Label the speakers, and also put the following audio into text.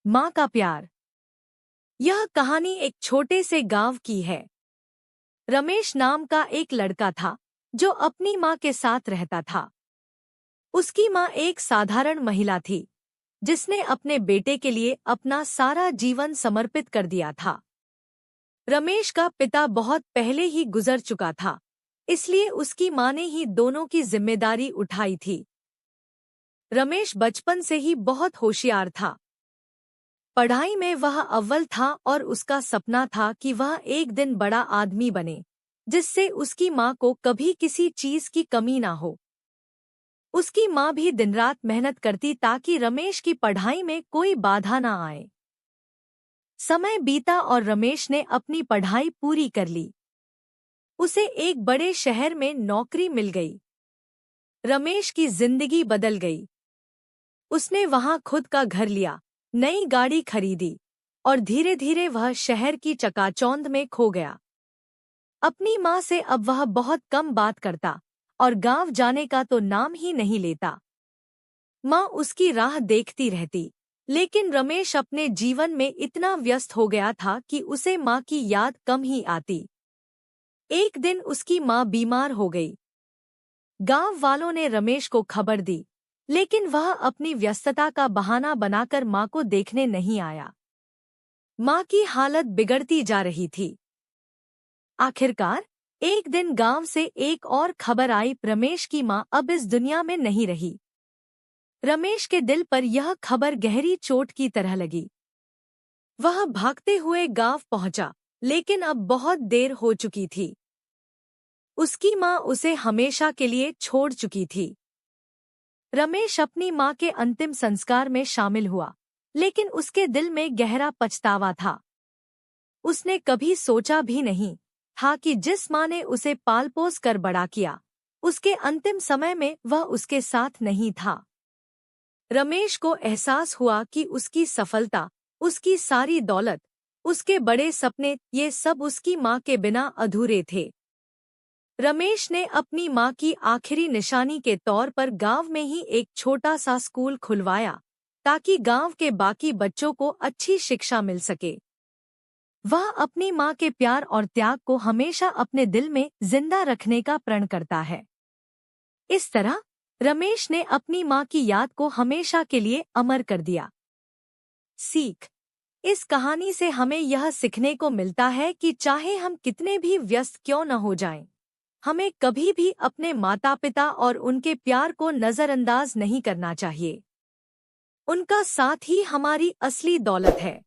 Speaker 1: माँ का प्यार। यह कहानी एक छोटे से गांव की है। रमेश नाम का एक लड़का था जो अपनी माँ के साथ रहता था। उसकी माँ एक साधारण महिला थी जिसने अपने बेटे के लिए अपना सारा जीवन समर्पित कर दिया था। रमेश का पिता बहुत पहले ही गुजर चुका था, इसलिए उसकी माँ ने ही दोनों की जिम्मेदारी उठाई थी। रमेश बचपन से ही बहुत होशियार था। पढ़ाई में वह अव्वल था और उसका सपना था कि वह एक दिन बड़ा आदमी बने, जिससे उसकी माँ को कभी किसी चीज की कमी ना हो। उसकी माँ भी दिन रात मेहनत करती ताकि रमेश की पढ़ाई में कोई बाधा ना आए। समय बीता और रमेश ने अपनी पढ़ाई पूरी कर ली। उसे एक बड़े शहर में नौकरी मिल गई। रमेश की जिंदगी बदल गई। उसने वहां खुद का घर लिया, नई गाड़ी खरीदी और धीरे धीरे वह शहर की चकाचौंध में खो गया। अपनी माँ से अब वह बहुत कम बात करता और गांव जाने का तो नाम ही नहीं लेता। माँ उसकी राह देखती रहती, लेकिन रमेश अपने जीवन में इतना व्यस्त हो गया था कि उसे माँ की याद कम ही आती। एक दिन उसकी माँ बीमार हो गई। गांव वालों ने रमेश को खबर दी, लेकिन वह अपनी व्यस्तता का बहाना बनाकर माँ को देखने नहीं आया। माँ की हालत बिगड़ती जा रही थी। आखिरकार एक दिन गांव से एक और खबर आई, रमेश की माँ अब इस दुनिया में नहीं रही। रमेश के दिल पर यह खबर गहरी चोट की तरह लगी। वह भागते हुए गांव पहुंचा, लेकिन अब बहुत देर हो चुकी थी। उसकी माँ उसे हमेशा के लिए छोड़ चुकी थी। रमेश अपनी माँ के अंतिम संस्कार में शामिल हुआ, लेकिन उसके दिल में गहरा पछतावा था। उसने कभी सोचा भी नहीं था कि जिस माँ ने उसे पाल पोस कर बड़ा किया, उसके अंतिम समय में वह उसके साथ नहीं था। रमेश को एहसास हुआ कि उसकी सफलता, उसकी सारी दौलत, उसके बड़े सपने, ये सब उसकी माँ के बिना अधूरे थे। रमेश ने अपनी माँ की आखिरी निशानी के तौर पर गांव में ही एक छोटा सा स्कूल खुलवाया, ताकि गांव के बाकी बच्चों को अच्छी शिक्षा मिल सके। वह अपनी माँ के प्यार और त्याग को हमेशा अपने दिल में जिंदा रखने का प्रण करता है। इस तरह रमेश ने अपनी माँ की याद को हमेशा के लिए अमर कर दिया। सीख: इस कहानी से हमें यह सीखने को मिलता है कि चाहे हम कितने भी व्यस्त क्यों न हो जाएं, हमें कभी भी अपने माता पिता और उनके प्यार को नजरअंदाज नहीं करना चाहिए। उनका साथ ही हमारी असली दौलत है।